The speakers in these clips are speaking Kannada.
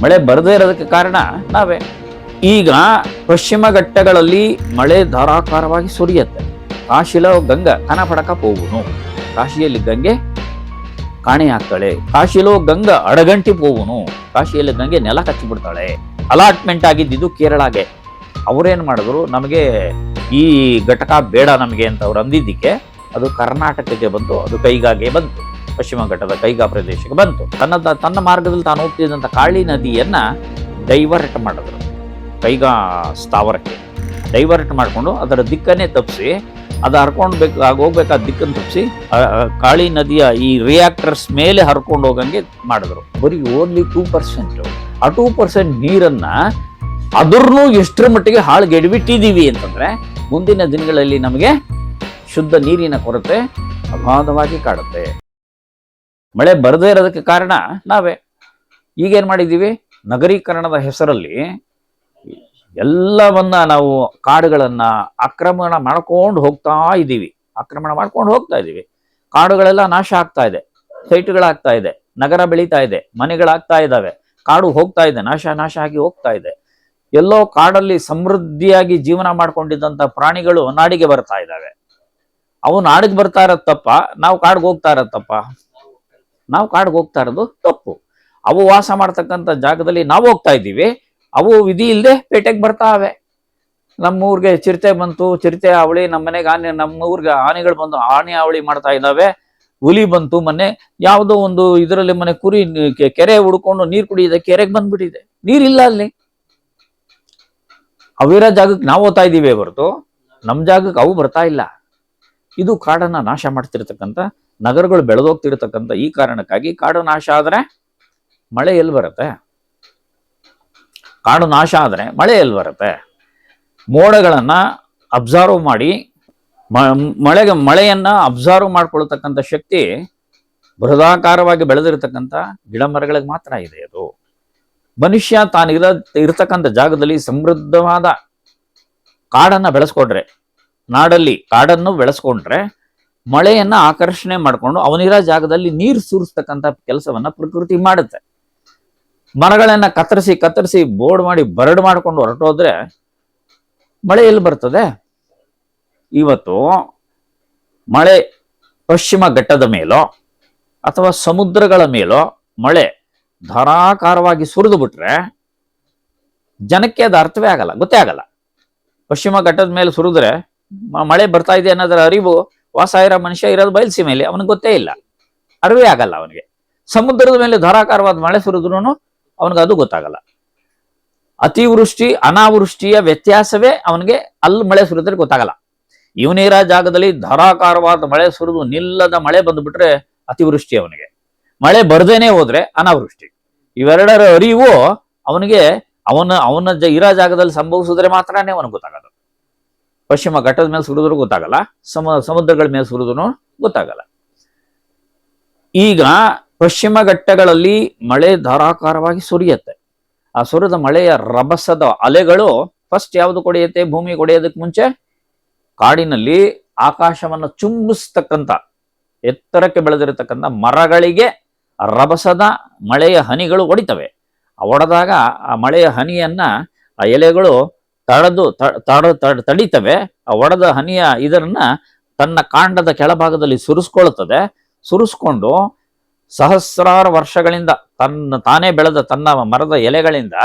ಮಳೆ ಬರದೇ ಇರೋದಕ್ಕೆ ಕಾರಣ ನಾವೇ. ಈಗ ಪಶ್ಚಿಮ ಘಟ್ಟಗಳಲ್ಲಿ ಮಳೆ ಧಾರಾಕಾರವಾಗಿ ಸುರಿಯುತ್ತೆ. ಕಾಶಿಲೋ ಗಂಗ ಕನಪಡಕ ಪೋಗುನು, ಕಾಶಿಯಲ್ಲಿ ಗಂಗೆ ಕಾಣೆಯಾಗ್ತಾಳೆ. ಕಾಶಿಲೋ ಗಂಗ ಅಡಗಂಟಿ ಪೋಗುನು, ಕಾಶಿಯಲ್ಲಿ ಗಂಗೆ ನೆಲ ಕಚ್ಚಿಬಿಡ್ತಾಳೆ. ಅಲಾಟ್ಮೆಂಟ್ ಆಗಿದ್ದು ಕೇರಳಗೆ. ಅವ್ರೇನ್ ಮಾಡಿದ್ರು, ನಮಗೆ ಈ ಘಟಕ ಬೇಡ ನಮಗೆ ಅಂತ ಅವ್ರು ಅಂದಿದ್ದಕ್ಕೆ ಅದು ಕರ್ನಾಟಕಕ್ಕೆ ಬಂತು, ಅದು ಕೈಗಾಗೆ ಬಂತು, ಪಶ್ಚಿಮ ಘಟ್ಟದ ಕೈಗಾ ಪ್ರದೇಶಕ್ಕೆ ಬಂತು. ತನ್ನ ಮಾರ್ಗದಲ್ಲಿ ತಾನು ಹೋಗ್ತಿದ್ದಂಥ ಕಾಳಿ ನದಿಯನ್ನ ಡೈವರ್ಟ್ ಮಾಡಿದ್ರು ಕೈಗಾ ಸ್ಥಾವರಕ್ಕೆ. ಡೈವರ್ಟ್ ಮಾಡಿಕೊಂಡು ಅದರ ದಿಕ್ಕನ್ನೇ ತಪ್ಪಿಸಿ, ಅದು ಹರ್ಕೊಂಡು ಹೋಗ್ಬೇಕಾದ ದಿಕ್ಕನ್ನು ತಪ್ಪಿಸಿ ಕಾಳಿ ನದಿಯ ಈ ರಿಯಾಕ್ಟರ್ಸ್ ಮೇಲೆ ಹರ್ಕೊಂಡು ಹೋಗಂಗೆ ಮಾಡಿದ್ರು. ಬರೀ ಓನ್ಲಿ 2%. ಆ 2% ನೀರನ್ನ ಅದ್ರೂ ಎಷ್ಟರ ಮಟ್ಟಿಗೆ ಹಾಳುಗೆಡಬಿಟ್ಟಿದ್ದೀವಿ ಅಂತಂದ್ರೆ ಮುಂದಿನ ದಿನಗಳಲ್ಲಿ ನಮಗೆ ಶುದ್ಧ ನೀರಿನ ಕೊರತೆ ಅಗಾಧವಾಗಿ ಕಾಡುತ್ತೆ. ಮಳೆ ಬರದೇ ಇರೋದಕ್ಕೆ ಕಾರಣ ನಾವೇ. ಈಗೇನ್ ಮಾಡಿದ್ದೀವಿ, ನಗರೀಕರಣದ ಹೆಸರಲ್ಲಿ ಎಲ್ಲವನ್ನ ನಾವು ಕಾಡುಗಳನ್ನ ಆಕ್ರಮಣ ಮಾಡ್ಕೊಂಡು ಹೋಗ್ತಾ ಇದ್ದೀವಿ. ಕಾಡುಗಳೆಲ್ಲ ನಾಶ ಆಗ್ತಾ ಇದೆ, ಸೈಟ್ಗಳಾಗ್ತಾ ಇದೆ, ನಗರ ಬೆಳೀತಾ ಇದೆ, ಮನೆಗಳಾಗ್ತಾ ಇದ್ದಾವೆ, ಕಾಡು ಹೋಗ್ತಾ ಇದೆ, ನಾಶ ಆಗಿ ಹೋಗ್ತಾ ಇದೆ. ಎಲ್ಲೋ ಕಾಡಲ್ಲಿ ಸಮೃದ್ಧಿಯಾಗಿ ಜೀವನ ಮಾಡ್ಕೊಂಡಿದ್ದಂಥ ಪ್ರಾಣಿಗಳು ನಾಡಿಗೆ ಬರ್ತಾ ಇದ್ದಾವೆ. ಅವು ನಾಡಿಗೆ ಬರ್ತಾ ಇರೋದು ತಪ್ಪ, ನಾವು ಕಾಡಿಗೆ ಹೋಗ್ತಾ ಇರೋದು ತಪ್ಪ? ನಾವು ಕಾಡಿಗೆ ಹೋಗ್ತಾ ಇರೋದು ತಪ್ಪು. ಅವು ವಾಸ ಮಾಡ್ತಕ್ಕಂಥ ಜಾಗದಲ್ಲಿ ನಾವು ಹೋಗ್ತಾ ಇದ್ದೀವಿ. ಅವು ವಿಧಿ ಇಲ್ಲದೆ ಪೇಟೆಗೆ ಬರ್ತಾವೆ. ನಮ್ಮೂರ್ಗೆ ಚಿರತೆ ಬಂತು, ಚಿರತೆ ಅವಳಿ, ನಮ್ಮ ಮನೆಗೆ ನಮ್ಮೂರ್ಗೆ ಆನೆಗಳು ಬಂದು ಆನೆ ಅವಳಿ ಮಾಡ್ತಾ ಇದ್ದಾವೆ. ಹುಲಿ ಬಂತು ಮೊನ್ನೆ, ಯಾವುದೋ ಒಂದು ಇದರಲ್ಲಿ ಮನೆ ಕುರಿ ಕೆರೆ ಹುಡ್ಕೊಂಡು ನೀರು ಕುಡಿಯಿದೆ, ಕೆರೆಗೆ ಬಂದ್ಬಿಟ್ಟಿದೆ, ನೀರಿಲ್ಲ ಅಲ್ಲಿ. ಅವಿರೋ ಜಾಗಕ್ಕೆ ನಾವು ಹೋಗ್ತಾ ಇದ್ದೀವಿ ಹೊರತು ನಮ್ಮ ಜಾಗಕ್ಕೆ ಅವು ಬರ್ತಾ ಇಲ್ಲ. ಇದು ಕಾಡನ್ನ ನಾಶ ಮಾಡ್ತಿರ್ತಕ್ಕಂಥ, ನಗರಗಳು ಬೆಳೆದೋಗ್ತಿರ್ತಕ್ಕಂಥ ಈ ಕಾರಣಕ್ಕಾಗಿ ಕಾಡು ನಾಶ ಆದ್ರೆ ಮಳೆ ಎಲ್ಲಿ ಬರುತ್ತೆ? ಕಾಡು ನಾಶ ಆದ್ರೆ ಮಳೆ ಎಲ್ಲಿ ಬರುತ್ತೆ? ಮೋಡಗಳನ್ನ ಅಬ್ಸರ್ವ್ ಮಾಡಿ ಮಳೆಯನ್ನ ಅಬ್ಸರ್ವ್ ಮಾಡ್ಕೊಳ್ತಕ್ಕಂಥ ಶಕ್ತಿ ಬೃಹದಾಕಾರವಾಗಿ ಬೆಳೆದಿರತಕ್ಕಂಥ ಗಿಡ ಮರಗಳಿಗೆ ಮಾತ್ರ ಇದೆ. ಅದು ಮನುಷ್ಯ ಇರತಕ್ಕಂಥ ಜಾಗದಲ್ಲಿ ಸಮೃದ್ಧವಾದ ಕಾಡನ್ನ ಬೆಳೆಸ್ಕೊಂಡ್ರೆ, ನಾಡಲ್ಲಿ ಕಾಡನ್ನು ಬೆಳೆಸ್ಕೊಂಡ್ರೆ ಮಳೆಯನ್ನ ಆಕರ್ಷಣೆ ಮಾಡಿಕೊಂಡು ಅವನಿರೋ ಜಾಗದಲ್ಲಿ ನೀರು ಸುರಿಸ್ತಕ್ಕಂಥ ಕೆಲಸವನ್ನ ಪ್ರಕೃತಿ ಮಾಡುತ್ತೆ. ಮರಗಳನ್ನ ಕತ್ತರಿಸಿ ಬೋರ್ಡ್ ಮಾಡಿ ಬರಡು ಮಾಡ್ಕೊಂಡು ಹೊರಟೋದ್ರೆ ಮಳೆ ಎಲ್ಲಿ ಬರ್ತದೆ? ಇವತ್ತು ಮಳೆ ಪಶ್ಚಿಮ ಘಟ್ಟದ ಮೇಲೋ ಅಥವಾ ಸಮುದ್ರಗಳ ಮೇಲೋ ಮಳೆ ಧಾರಾಕಾರವಾಗಿ ಸುರಿದು ಬಿಟ್ರೆ ಜನಕ್ಕೆ ಅದು ಅರ್ಥವೇ ಆಗಲ್ಲ, ಗೊತ್ತೇ ಆಗಲ್ಲ. ಪಶ್ಚಿಮ ಘಟ್ಟದ ಮೇಲೆ ಸುರಿದ್ರೆ ಮಳೆ ಬರ್ತಾ ಇದೆ ಅನ್ನೋದರ ಅರಿವು ವಾಸ ಇರೋ ಮನುಷ್ಯ ಇರೋದು ಬಯಲ್ಸಿ ಮೇಲೆ ಅವನಿಗೆ ಗೊತ್ತೇ ಇಲ್ಲ, ಅರಿವೇ ಆಗಲ್ಲ ಅವನಿಗೆ. ಸಮುದ್ರದ ಮೇಲೆ ಧಾರಾಕಾರವಾದ ಮಳೆ ಸುರಿದ್ರು ಅವನಿಗೆ ಅದು ಗೊತ್ತಾಗಲ್ಲ. ಅತಿವೃಷ್ಟಿ ಅನಾವೃಷ್ಟಿಯ ವ್ಯತ್ಯಾಸವೇ ಅವನಿಗೆ ಅಲ್ಲಿ ಮಳೆ ಸುರಿದ್ರೆ ಗೊತ್ತಾಗಲ್ಲ. ಇವನಿರೋ ಜಾಗದಲ್ಲಿ ಧಾರಾಕಾರವಾದ ಮಳೆ ಸುರಿದು ನಿಲ್ಲದ ಮಳೆ ಬಂದುಬಿಟ್ರೆ ಅತಿವೃಷ್ಟಿ ಅವನಿಗೆ, ಮಳೆ ಬರ್ದೇನೆ ಹೋದ್ರೆ ಅನಾವೃಷ್ಟಿ. ಇವೆರಡರ ಅರಿವು ಅವನಿಗೆ ಅವನ ಇರೋ ಜಾಗದಲ್ಲಿ ಸಂಭವಿಸಿದ್ರೆ ಮಾತ್ರನೇ ಅವನಿಗೆ ಗೊತ್ತಾಗಲ್ಲ. ಪಶ್ಚಿಮ ಘಟ್ಟದ ಮೇಲೆ ಸುರಿದ್ರು ಗೊತ್ತಾಗಲ್ಲ, ಸಮುದ್ರಗಳ ಮೇಲೆ ಸುರಿದ್ರು ಗೊತ್ತಾಗಲ್ಲ. ಈಗ ಪಶ್ಚಿಮ ಘಟ್ಟಗಳಲ್ಲಿ ಮಳೆ ಧಾರಾಕಾರವಾಗಿ ಸುರಿಯುತ್ತೆ. ಆ ಸುರಿದ ಮಳೆಯ ರಭಸದ ಅಲೆಗಳು ಫಸ್ಟ್ ಯಾವುದು ಕೊಡೆಯುತ್ತೆ? ಭೂಮಿ ಕೊಡೆಯೋದಕ್ಕೆ ಮುಂಚೆ ಕಾಡಿನಲ್ಲಿ ಆಕಾಶವನ್ನು ಚುಂಬಿಸ್ತಕ್ಕಂಥ ಎತ್ತರಕ್ಕೆ ಬೆಳೆದಿರತಕ್ಕಂಥ ಮರಗಳಿಗೆ ರಭಸದ ಮಳೆಯ ಹನಿಗಳು ಹೊಡಿತವೆ. ಹೊಡೆದಾಗ ಆ ಮಳೆಯ ಹನಿಯನ್ನ ಆ ಎಲೆಗಳು ತಡಿತವೆ. ಆ ಹೊಡೆದ ಹನಿಯ ಇದನ್ನ ತನ್ನ ಕಾಂಡದ ಕೆಳಭಾಗದಲ್ಲಿ ಸುರಿಸ್ಕೊಂಡು ಸಹಸ್ರಾರು ವರ್ಷಗಳಿಂದ ತಾನೇ ಬೆಳೆದ ತನ್ನ ಮರದ ಎಲೆಗಳಿಂದ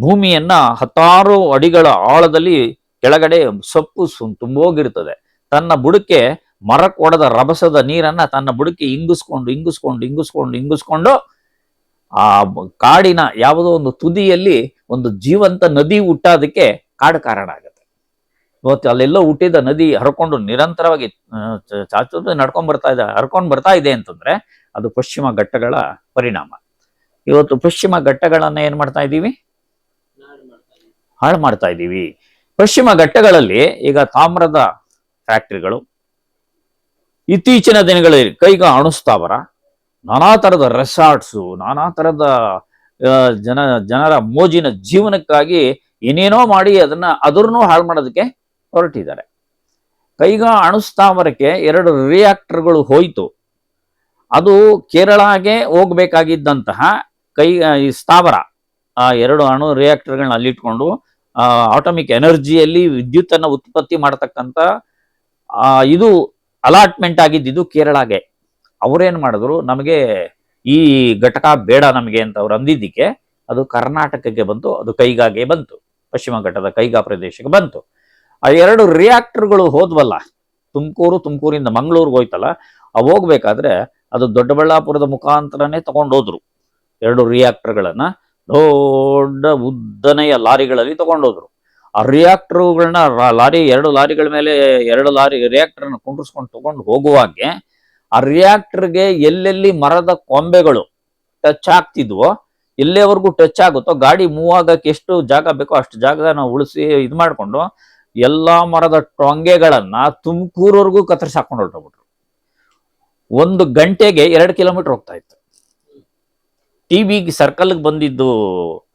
ಭೂಮಿಯನ್ನ 10 ಅಡಿಗಳ ಆಳದಲ್ಲಿ ಕೆಳಗಡೆ ಸೊಪ್ಪು ತುಂಬೋಗಿರ್ತದೆ. ತನ್ನ ಬುಡಕ್ಕೆ ಮರಕ್ಕೆ ಹೊಡೆದ ರಭಸದ ನೀರನ್ನ ತನ್ನ ಬುಡಕ್ಕೆ ಇಂಗಿಸ್ಕೊಂಡು ಆ ಕಾಡಿನ ಯಾವುದೋ ಒಂದು ತುದಿಯಲ್ಲಿ ಒಂದು ಜೀವಂತ ನದಿ ಹುಟ್ಟೋದಕ್ಕೆ ಕಾಡು ಕಾರಣ ಆಗುತ್ತೆ. ಇವತ್ತು ಅಲ್ಲೆಲ್ಲೋ ಹುಟ್ಟಿದ ನದಿ ಹರ್ಕೊಂಡು ನಿರಂತರವಾಗಿ ಹರ್ಕೊಂಡು ಬರ್ತಾ ಇದೆ ಅಂತಂದ್ರೆ ಅದು ಪಶ್ಚಿಮ ಘಟ್ಟಗಳ ಪರಿಣಾಮ. ಇವತ್ತು ಪಶ್ಚಿಮ ಘಟ್ಟಗಳನ್ನ ಏನ್ ಮಾಡ್ತಾ ಇದ್ದೀವಿ? ಹಾಳು ಮಾಡ್ತಾ ಇದ್ದೀವಿ. ಪಶ್ಚಿಮ ಘಟ್ಟಗಳಲ್ಲಿ ಈಗ ತಾಮ್ರದ ಫ್ಯಾಕ್ಟ್ರಿಗಳು, ಇತ್ತೀಚಿನ ದಿನಗಳಲ್ಲಿ ಕೈಗಾ ಅಣುಸ್ಥಾವರ, ನಾನಾ ತರದ ರೆಸಾರ್ಟ್ಸು, ನಾನಾ ತರದ ಜನರ ಮೋಜಿನ ಜೀವನಕ್ಕಾಗಿ ಏನೇನೋ ಮಾಡಿ ಅದನ್ನು ಹಾಳು ಮಾಡೋದಕ್ಕೆ ಹೊರಟಿದ್ದಾರೆ. ಕೈಗಾ ಅಣುಸ್ಥಾವರಕ್ಕೆ 2 ರಿಯಾಕ್ಟರ್ಗಳು ಹೋಯ್ತು. ಅದು ಕೇರಳಗೆ ಹೋಗ್ಬೇಕಾಗಿದ್ದಂತಹ ಈ ಸ್ಥಾವರ ಆ 2 ಅಣು ರಿಯಾಕ್ಟರ್ಗಳನ್ನ ಅಲ್ಲಿಟ್ಕೊಂಡು ಆಟೋಮಿಕ್ ಎನರ್ಜಿಯಲ್ಲಿ ವಿದ್ಯುತ್ತನ್ನು ಉತ್ಪತ್ತಿ ಮಾಡತಕ್ಕಂಥ ಇದು ಅಲಾಟ್ಮೆಂಟ್ ಆಗಿದ್ದು ಕೇರಳಗೆ. ಅವ್ರೇನ್ ಮಾಡಿದ್ರು, ನಮಗೆ ಈ ಘಟಕ ಬೇಡ ನಮಗೆ ಅಂತ ಅವ್ರು ಅಂದಿದ್ದಕ್ಕೆ ಅದು ಕರ್ನಾಟಕಕ್ಕೆ ಬಂತು, ಅದು ಕೈಗಾಗೆ ಬಂತು, ಪಶ್ಚಿಮ ಘಟ್ಟದ ಕೈಗಾ ಪ್ರದೇಶಕ್ಕೆ ಬಂತು. ಆ 2 ರಿಯಾಕ್ಟರ್ಗಳು ಹೋದ್ವಲ್ಲ, ತುಮಕೂರಿಂದ ಮಂಗಳೂರಿಗೆ ಹೋಯ್ತಲ್ಲ, ಅವು ಹೋಗ್ಬೇಕಾದ್ರೆ ಅದು ದೊಡ್ಡಬಳ್ಳಾಪುರದ ಮುಖಾಂತರನೇ ತಗೊಂಡೋದ್ರು. 2 ರಿಯಾಕ್ಟರ್ಗಳನ್ನ ದೊಡ್ಡ ಉದ್ದನೆಯ ಲಾರಿಗಳಲ್ಲಿ ತಗೊಂಡೋದ್ರು. ಆ ರಿಯಾಕ್ಟರ್ಗಳನ್ನ ಲಾರಿ 2 ಲಾರಿಗಳ ಮೇಲೆ 2 ಲಾರಿ ರಿಯಾಕ್ಟರ್ನ ಕುಂಡ್ರಿಸ್ಕೊಂಡು ತಗೊಂಡು ಹೋಗುವಾಗೆ ಆ ರಿಯಾಕ್ಟರ್ಗೆ ಎಲ್ಲೆಲ್ಲಿ ಮರದ ಕೊಂಬೆಗಳು ಟಚ್ ಆಗ್ತಿದ್ವೋ, ಎಲ್ಲೇವರೆಗೂ ಟಚ್ ಆಗುತ್ತೋ ಗಾಡಿ ಮೂವ್ ಆಗಕ್ಕೆ ಎಷ್ಟು ಜಾಗ ಬೇಕೋ ಅಷ್ಟು ಜಾಗನ ಉಳಿಸಿ ಇದು ಮಾಡ್ಕೊಂಡು ಎಲ್ಲಾ ಮರದ ಟೊಂಗೆಗಳನ್ನ ತುಮಕೂರವರೆಗೂ ಕತ್ತರಿಸಿ ಹಾಕೊಂಡು ಹೊರಟೋಗ್ಬಿಟ್ರು. 1 ಗಂಟೆಗೆ 2 ಕಿಲೋಮೀಟರ್ ಹೋಗ್ತಾ ಇತ್ತು. TB ಸರ್ಕಲ್ಗೆ ಬಂದಿದ್ದು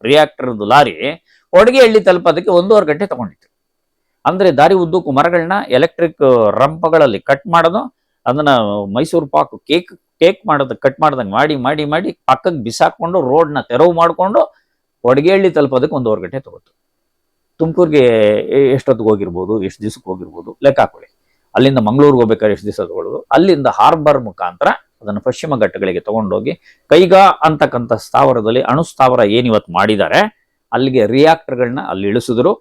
ರಿಯಾಕ್ಟರ್ದು ಲಾರಿ ಒಡಗೆಹಳ್ಳಿ ತಲುಪೋದಕ್ಕೆ 1.5 ಗಂಟೆ ತಗೊಂಡಿತ್ತು. ಅಂದ್ರೆ ದಾರಿ ಉದ್ದಕ್ಕೂ ಮರಗಳನ್ನ ಎಲೆಕ್ಟ್ರಿಕ್ ರಂಪಗಳಲ್ಲಿ ಕಟ್ ಮಾಡೋದು, ಅದನ್ನ ಮೈಸೂರು ಪಾಕ್ ಕೇಕ್ ಮಾಡೋದು ಕಟ್ ಮಾಡ್ದಂಗೆ ಮಾಡಿ ಪಕ್ಕಕ್ಕೆ ಬಿಸಾಕೊಂಡು ರೋಡ್ನ ತೆರವು ಮಾಡಿಕೊಂಡು ಒಡಗೆಹಳ್ಳಿ ತಲುಪೋದಕ್ಕೆ 1.5 ಗಂಟೆ ತಗೋತು. ತುಮಕೂರಿಗೆ ಎಷ್ಟೊತ್ತಿಗೆ ಹೋಗಿರ್ಬೋದು, ಎಷ್ಟು ದಿವಸಕ್ಕೆ ಹೋಗಿರ್ಬೋದು ಲೆಕ್ಕ ಹಾಕೊಳ್ಳಿ. ಅಲ್ಲಿಂದ ಮಂಗಳೂರಿಗೆ ಹೋಗ್ಬೇಕಾದ್ರೆ ಎಷ್ಟು ದಿವಸ ತಗೊಳ್ಳೋದು, ಅಲ್ಲಿಂದ ಹಾರ್ಬರ್ ಮುಖಾಂತರ ಅದನ್ನು ಪಶ್ಚಿಮ ಘಟ್ಟಗಳಿಗೆ ತಗೊಂಡೋಗಿ ಕೈಗಾ ಅಂತಕ್ಕಂಥ ಸ್ಥಾವರದಲ್ಲಿ ಅಣು ಸ್ಥಾವರ ಏನಿವತ್ತು ಮಾಡಿದ್ದಾರೆ ಅಲ್ಲಿಗೆ ರಿಯಾಕ್ಟರ್ಗಳನ್ನ ಅಲ್ಲಿ ಇಳಿಸಿದ್ರು.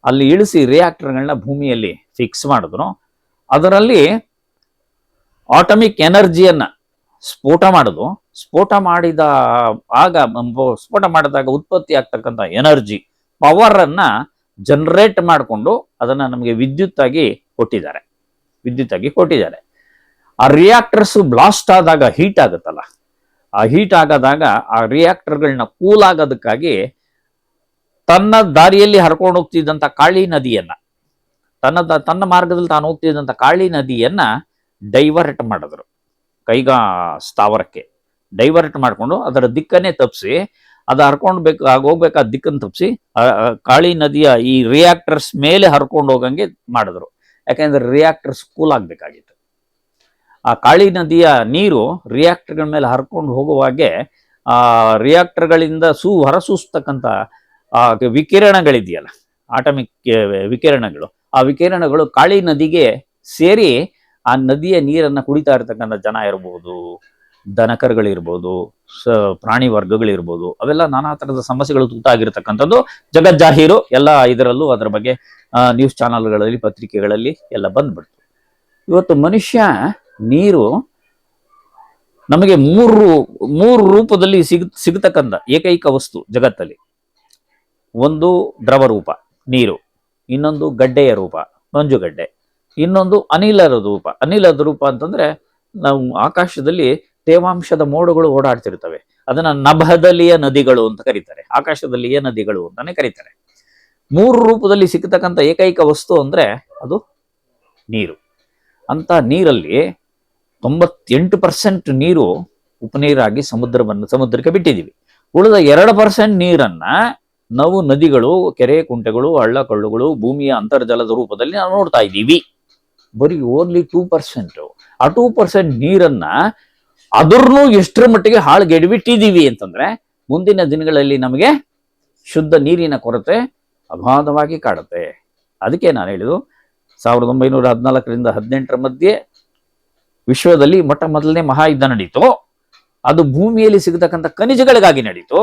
ಅಲ್ಲಿ ಇಳಿಸಿ ರಿಯಾಕ್ಟರ್ಗಳನ್ನ ಭೂಮಿಯಲ್ಲಿ ಫಿಕ್ಸ್ ಮಾಡಿದ್ರು. ಅದರಲ್ಲಿ ಆಟಮಿಕ್ ಎನರ್ಜಿಯನ್ನ ಸ್ಫೋಟ ಮಾಡೋದು. ಸ್ಫೋಟ ಮಾಡಿದಾಗ ಉತ್ಪತ್ತಿ ಆಗ್ತಕ್ಕಂಥ ಎನರ್ಜಿ ಪವರ್ ಅನ್ನ ಜನರೇಟ್ ಮಾಡಿಕೊಂಡು ಅದನ್ನ ನಮಗೆ ವಿದ್ಯುತ್ತಾಗಿ ಕೊಟ್ಟಿದ್ದಾರೆ. ಆ ರಿಯಾಕ್ಟರ್ಸ್ ಬ್ಲಾಸ್ಟ್ ಆದಾಗ ಹೀಟ್ ಆಗುತ್ತಲ್ಲ, ಆ ಹೀಟ್ ಆಗದಾಗ ಆ ರಿಯಾಕ್ಟರ್ಗಳನ್ನ ಕೂಲ್ ಆಗೋದಕ್ಕಾಗಿ ತನ್ನ ದಾರಿಯಲ್ಲಿ ಹರ್ಕೊಂಡು ಹೋಗ್ತಿದ್ದಂಥ ಕಾಳಿ ನದಿಯನ್ನ, ತನ್ನ ಮಾರ್ಗದಲ್ಲಿ ತಾನು ಹೋಗ್ತಿದ್ದಂಥ ಕಾಳಿ ನದಿಯನ್ನ ಡೈವರ್ಟ್ ಮಾಡಿದ್ರು. ಕೈಗಾ ಸ್ಥಾವರಕ್ಕೆ ಡೈವರ್ಟ್ ಮಾಡಿಕೊಂಡು ಅದರ ದಿಕ್ಕನ್ನೇ ತಪ್ಪಿಸಿ, ಅದು ಹೋಗ್ಬೇಕಾದ ದಿಕ್ಕನ್ನು ತಪ್ಪಿಸಿ ಕಾಳಿ ನದಿಯ ಈ ರಿಯಾಕ್ಟರ್ಸ್ ಮೇಲೆ ಹರ್ಕೊಂಡು ಹೋಗಂಗೆ ಮಾಡಿದ್ರು. ಯಾಕೆಂದ್ರೆ ರಿಯಾಕ್ಟರ್ಸ್ ಕೂಲ್ ಆಗ್ಬೇಕಾಗಿತ್ತು. ಆ ಕಾಳಿ ನದಿಯ ನೀರು ರಿಯಾಕ್ಟರ್ಗಳ ಮೇಲೆ ಹರ್ಕೊಂಡು ಹೋಗುವಾಗೆ ಆ ರಿಯಾಕ್ಟರ್ಗಳಿಂದ ಹೊರಸೂಸ್ತಕ್ಕಂಥ ವಿಕಿರಣಗಳಿದೆಯಲ್ಲ, ಆಟಮಿಕ್ ವಿಕಿರಣಗಳು, ಆ ವಿಕಿರಣಗಳು ಕಾಳಿ ನದಿಗೆ ಸೇರಿ ಆ ನದಿಯ ನೀರನ್ನ ಕುಡಿತಾ ಇರತಕ್ಕಂಥ ಜನ ಇರ್ಬೋದು, ದನಕರುಗಳಿರ್ಬೋದು, ಪ್ರಾಣಿ ವರ್ಗಗಳಿರ್ಬೋದು, ಅವೆಲ್ಲ ನಾನಾ ತರದ ಸಮಸ್ಯೆಗಳು ತುತ್ತಾಗಿರ್ತಕ್ಕಂಥದ್ದು ಜಗಜ್ಜಾಹೀರು. ಎಲ್ಲ ಇದರಲ್ಲೂ ಅದರ ಬಗ್ಗೆ ನ್ಯೂಸ್ ಚಾನಲ್ಗಳಲ್ಲಿ, ಪತ್ರಿಕೆಗಳಲ್ಲಿ ಎಲ್ಲ ಬಂದ್ಬಿಡ್ತು. ಇವತ್ತು ಮನುಷ್ಯ ನೀರು ನಮಗೆ ಮೂರು ರೂಪದಲ್ಲಿ ಸಿಗತಕ್ಕಂಥ ಏಕೈಕ ವಸ್ತು ಜಗತ್ತಲ್ಲಿ. ಒಂದು ದ್ರವ ರೂಪ ನೀರು, ಇನ್ನೊಂದು ಗಡ್ಡೆಯ ರೂಪ ಮಂಜುಗಡ್ಡೆ, ಇನ್ನೊಂದು ಅನಿಲದ ರೂಪ ಅಂತಂದ್ರೆ ನಾವು ಆಕಾಶದಲ್ಲಿ ತೇವಾಂಶದ ಮೋಡಗಳು ಓಡಾಡ್ತಿರ್ತವೆ, ಅದನ್ನ ನಭದಲ್ಲಿಯ ನದಿಗಳು ಅಂತ ಕರೀತಾರೆ, ಆಕಾಶದಲ್ಲಿಯ ನದಿಗಳು ಅಂತಾನೆ ಕರೀತಾರೆ. 3 ರೂಪದಲ್ಲಿ ಸಿಕ್ಕತಕ್ಕಂಥ ಏಕೈಕ ವಸ್ತು ಅಂದ್ರೆ ಅದು ನೀರು. ಅಂತ ನೀರಲ್ಲಿ 98% ನೀರು ಉಪನೀರಾಗಿ ಸಮುದ್ರಕ್ಕೆ ಬಿಟ್ಟಿದ್ದೀವಿ. ಉಳಿದ 2% ನೀರನ್ನ ನಾವು ನದಿಗಳು, ಕೆರೆ ಕುಂಟೆಗಳು, ಹಳ್ಳ ಕೊಳ್ಳುಗಳು, ಭೂಮಿಯ ಅಂತರ್ಜಲದ ರೂಪದಲ್ಲಿ ನಾವು ನೋಡ್ತಾ ಇದ್ದೀವಿ. ಬರೀ ಓನ್ಲಿ 2%. ಆ 2% ನೀರನ್ನ ಅದ್ರನ್ನೂ ಎಷ್ಟರ ಮಟ್ಟಿಗೆ ಹಾಳ್ಗೆಡ್ಬಿಟ್ಟಿದ್ದೀವಿ ಅಂತಂದ್ರೆ ಮುಂದಿನ ದಿನಗಳಲ್ಲಿ ನಮಗೆ ಶುದ್ಧ ನೀರಿನ ಕೊರತೆ ಅಗಾಧವಾಗಿ ಕಾಡುತ್ತೆ. ಅದಕ್ಕೆ ನಾನು ಹೇಳಿದ್ದು 1914ರಿಂದ 18 ಮಧ್ಯೆ ವಿಶ್ವದಲ್ಲಿ ಮೊದಲನೇ ಮಹಾಯುದ್ಧ ನಡೀತು. ಅದು ಭೂಮಿಯಲ್ಲಿ ಸಿಗತಕ್ಕಂಥ ಖನಿಜಗಳಿಗಾಗಿ ನಡೀತು.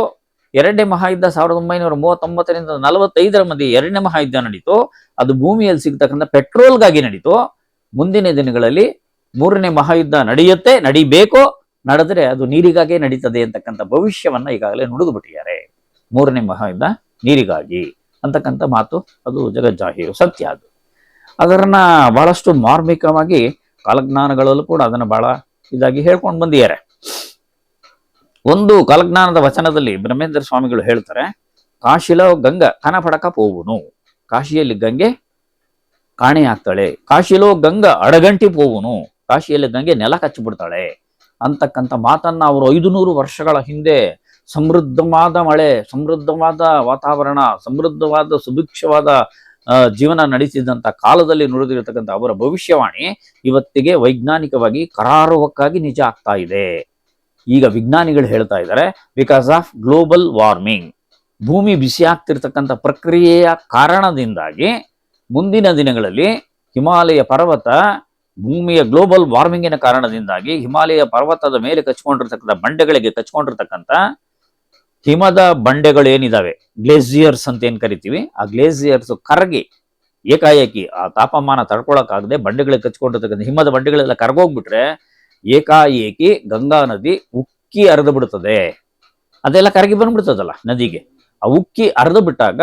2ನೇ ಮಹಾಯುದ್ಧ 1939ರಿಂದ 45 ಮಧ್ಯೆ 2ನೇ ಮಹಾಯುದ್ಧ ನಡೀತು. ಅದು ಭೂಮಿಯಲ್ಲಿ ಸಿಗತಕ್ಕಂಥ ಪೆಟ್ರೋಲ್ಗಾಗಿ ನಡೀತು. ಮುಂದಿನ ದಿನಗಳಲ್ಲಿ 3ನೇ ಮಹಾಯುದ್ಧ ನಡಿಬೇಕು, ನಡೆದ್ರೆ ಅದು ನೀರಿಗಾಗೇ ನಡೀತದೆ ಅಂತಕ್ಕಂಥ ಭವಿಷ್ಯವನ್ನ ಈಗಾಗಲೇ ನುಡಿದು ಬಿಟ್ಟಿದ್ದಾರೆ. 3ನೇ ಮಹಾಯುದ್ಧ ನೀರಿಗಾಗಿ ಅಂತಕ್ಕಂಥ ಮಾತು ಅದು ಜಗಜ್ಜಾಹೀರು, ಸತ್ಯ. ಅದನ್ನ ಬಹಳಷ್ಟು ಮಾರ್ಮಿಕವಾಗಿ ಕಾಲಜ್ಞಾನಗಳಲ್ಲೂ ಕೂಡ ಅದನ್ನ ಬಹಳ ಇದಾಗಿ ಹೇಳ್ಕೊಂಡು ಬಂದಿದ್ದಾರೆ. ಒಂದು ಕಾಲಜ್ಞಾನದ ವಚನದಲ್ಲಿ ಬ್ರಹ್ಮೇಂದ್ರ ಸ್ವಾಮಿಗಳು ಹೇಳ್ತಾರೆ, ಕಾಶಿಲೋ ಗಂಗ ಕನಪಡಕ ಪೋವುನು, ಕಾಶಿಯಲ್ಲಿ ಗಂಗೆ ಕಾಣೆಯಾಗ್ತಾಳೆ. ಕಾಶಿಲೋ ಗಂಗ ಅಡಗಂಟಿ ಪೋವುನು, ಕಾಶಿಯಲ್ಲಿ ಗಂಗೆ ನೆಲ ಕಚ್ಚಿಬಿಡ್ತಾಳೆ ಅಂತಕ್ಕಂಥ ಮಾತನ್ನ ಅವರು 500 ವರ್ಷಗಳ ಹಿಂದೆ ಸಮೃದ್ಧವಾದ ಮಳೆ, ಸಮೃದ್ಧವಾದ ವಾತಾವರಣ, ಸಮೃದ್ಧವಾದ ಸುಭಿಕ್ಷವಾದ ಜೀವನ ನಡೆಸಿದಂಥ ಕಾಲದಲ್ಲಿ ನುಡಿದಿರತಕ್ಕಂಥ ಅವರ ಭವಿಷ್ಯವಾಣಿ ಇವತ್ತಿಗೆ ವೈಜ್ಞಾನಿಕವಾಗಿ ಕರಾರುವಕ್ಕಾಗಿ ನಿಜ ಆಗ್ತಾ ಇದೆ. ಈಗ ವಿಜ್ಞಾನಿಗಳು ಹೇಳ್ತಾ ಇದ್ದಾರೆ, ಬಿಕಾಸ್ ಆಫ್ ಗ್ಲೋಬಲ್ ವಾರ್ಮಿಂಗ್, ಭೂಮಿ ಬಿಸಿ ಆಗ್ತಿರ್ತಕ್ಕಂಥ ಪ್ರಕ್ರಿಯೆಯ ಕಾರಣದಿಂದಾಗಿ ಮುಂದಿನ ದಿನಗಳಲ್ಲಿ ಹಿಮಾಲಯ ಪರ್ವತ, ಭೂಮಿಯ ಗ್ಲೋಬಲ್ ವಾರ್ಮಿಂಗಿನ ಕಾರಣದಿಂದಾಗಿ ಹಿಮಾಲಯ ಪರ್ವತದ ಮೇಲೆ ಕಚ್ಕೊಂಡಿರ್ತಕ್ಕಂಥ ಬಂಡೆಗಳಿಗೆ ಕಚ್ಕೊಂಡಿರ್ತಕ್ಕಂಥ ಹಿಮದ ಬಂಡೆಗಳು ಏನಿದಾವೆ, ಗ್ಲೇಸಿಯರ್ಸ್ ಅಂತ ಏನ್ ಕರಿತೀವಿ, ಆ ಗ್ಲೇಸಿಯರ್ಸ್ ಕರಗಿ ಏಕಾಏಕಿ ಆ ತಾಪಮಾನ ತಡ್ಕೊಳಕ್ಕಾಗದೆ ಬಂಡೆಗಳಿಗೆ ಕಚ್ಕೊಂಡಿರ್ತಕ್ಕಂಥ ಹಿಮದ ಬಂಡೆಗಳೆಲ್ಲ ಕರಗೋಗ್ಬಿಟ್ರೆ ಏಕಾಏಕಿ ಗಂಗಾ ನದಿ ಉಕ್ಕಿ ಹರಿದು ಬಿಡುತ್ತದೆ. ಅದೆಲ್ಲ ಕರಗಿ ಬಂದ್ಬಿಡ್ತದಲ್ಲ ನದಿಗೆ. ಆ ಉಕ್ಕಿ ಹರಿದು ಬಿಟ್ಟಾಗ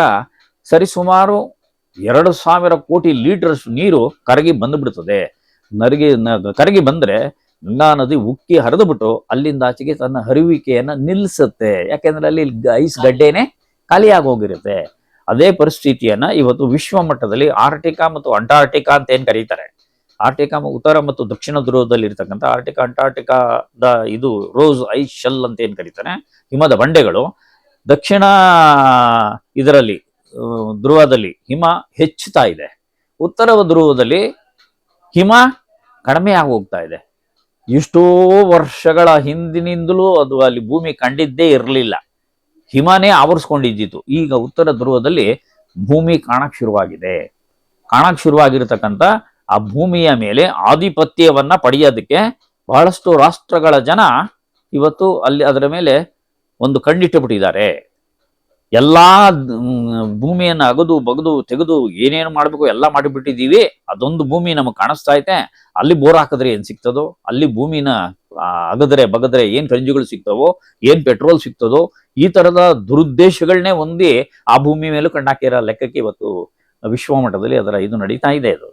ಸರಿಸುಮಾರು 2,000 ಕೋಟಿ ಲೀಟರ್ ನೀರು ಕರಗಿ ಬಂದ್ಬಿಡ್ತದೆ. ಕರಗಿ ಬಂದ್ರೆ ಗಂಗಾ ನದಿ ಉಕ್ಕಿ ಹರಿದು ಬಿಟ್ಟು ಅಲ್ಲಿಂದ ಆಚೆಗೆ ತನ್ನ ಹರಿಯುವಿಕೆಯನ್ನ ನಿಲ್ಲಿಸುತ್ತೆ. ಯಾಕೆಂದ್ರೆ ಅಲ್ಲಿ ಐಸ್ ಗಡ್ಡೆನೆ ಖಾಲಿಯಾಗಿ ಹೋಗಿರುತ್ತೆ. ಅದೇ ಪರಿಸ್ಥಿತಿಯನ್ನ ಇವತ್ತು ವಿಶ್ವ ಮಟ್ಟದಲ್ಲಿ ಆರ್ಟಿಕಾ ಮತ್ತು ಅಂಟಾರ್ಟಿಕಾ ಅಂತ ಏನ್ ಕರೀತಾರೆ, ಆರ್ಟಿಕಾ ಉತ್ತರ ಮತ್ತು ದಕ್ಷಿಣ ಧ್ರುವದಲ್ಲಿ ಇರ್ತಕ್ಕಂಥ ಆರ್ಟಿಕಾ ಅಂಟಾರ್ಟಿಕಾದ ಇದು ರೋಸ್ ಐಸ್ ಶೆಲ್ ಅಂತ ಏನ್ ಕರೀತಾರೆ, ಹಿಮದ ಬಂಡೆಗಳು, ದಕ್ಷಿಣ ಇದರಲ್ಲಿ ಧ್ರುವದಲ್ಲಿ ಹಿಮ ಹೆಚ್ಚುತ್ತಾ ಇದೆ, ಉತ್ತರ ಧ್ರುವದಲ್ಲಿ ಹಿಮ ಕಡಿಮೆ ಆಗಿ ಹೋಗ್ತಾ ಇದೆ. ಎಷ್ಟೋ ವರ್ಷಗಳ ಹಿಂದಿನಿಂದಲೂ ಅದು ಅಲ್ಲಿ ಭೂಮಿ ಕಂಡಿದ್ದೇ ಇರಲಿಲ್ಲ, ಹಿಮನೇ ಆವರಿಸ್ಕೊಂಡಿದ್ದಿತ್ತು. ಈಗ ಉತ್ತರ ಧ್ರುವದಲ್ಲಿ ಭೂಮಿ ಕಾಣಕ್ ಶುರುವಾಗಿರತಕ್ಕಂಥ ಆ ಭೂಮಿಯ ಮೇಲೆ ಆಧಿಪತ್ಯವನ್ನ ಪಡೆಯೋದಕ್ಕೆ ಬಹಳಷ್ಟು ರಾಷ್ಟ್ರಗಳ ಜನ ಇವತ್ತು ಅಲ್ಲಿ ಅದರ ಮೇಲೆ ಒಂದು ಕಣ್ಣಿಟ್ಟು ಬಿಟ್ಟಿದ್ದಾರೆ. ಎಲ್ಲಾ ಭೂಮಿಯನ್ನ ಅಗದು ಬಗದು ತೆಗೆದು ಏನೇನು ಮಾಡ್ಬೇಕು ಎಲ್ಲ ಮಾಡಿಬಿಟ್ಟಿದೀವಿ. ಅದೊಂದು ಭೂಮಿ ನಮಗ್ ಕಾಣಿಸ್ತಾ ಐತೆ, ಅಲ್ಲಿ ಬೋರ್ ಹಾಕಿದ್ರೆ ಏನ್ ಸಿಗ್ತದೋ, ಅಲ್ಲಿ ಭೂಮಿನ ಅಗದ್ರೆ ಬಗದ್ರೆ ಏನ್ ಖನಿಜಗಳು ಸಿಗ್ತವೋ, ಏನ್ ಪೆಟ್ರೋಲ್ ಸಿಗ್ತದೋ, ಈ ತರದ ದುರುದ್ದೇಶಗಳನ್ನೇ ಹೊಂದಿ ಆ ಭೂಮಿ ಮೇಲೂ ಕಣ್ಣಾಕಿರೋ ಲೆಕ್ಕಕ್ಕೆ ಇವತ್ತು ವಿಶ್ವ ಮಟ್ಟದಲ್ಲಿ ಅದರ ಇದು ನಡೀತಾ ಇದೆ. ಅದು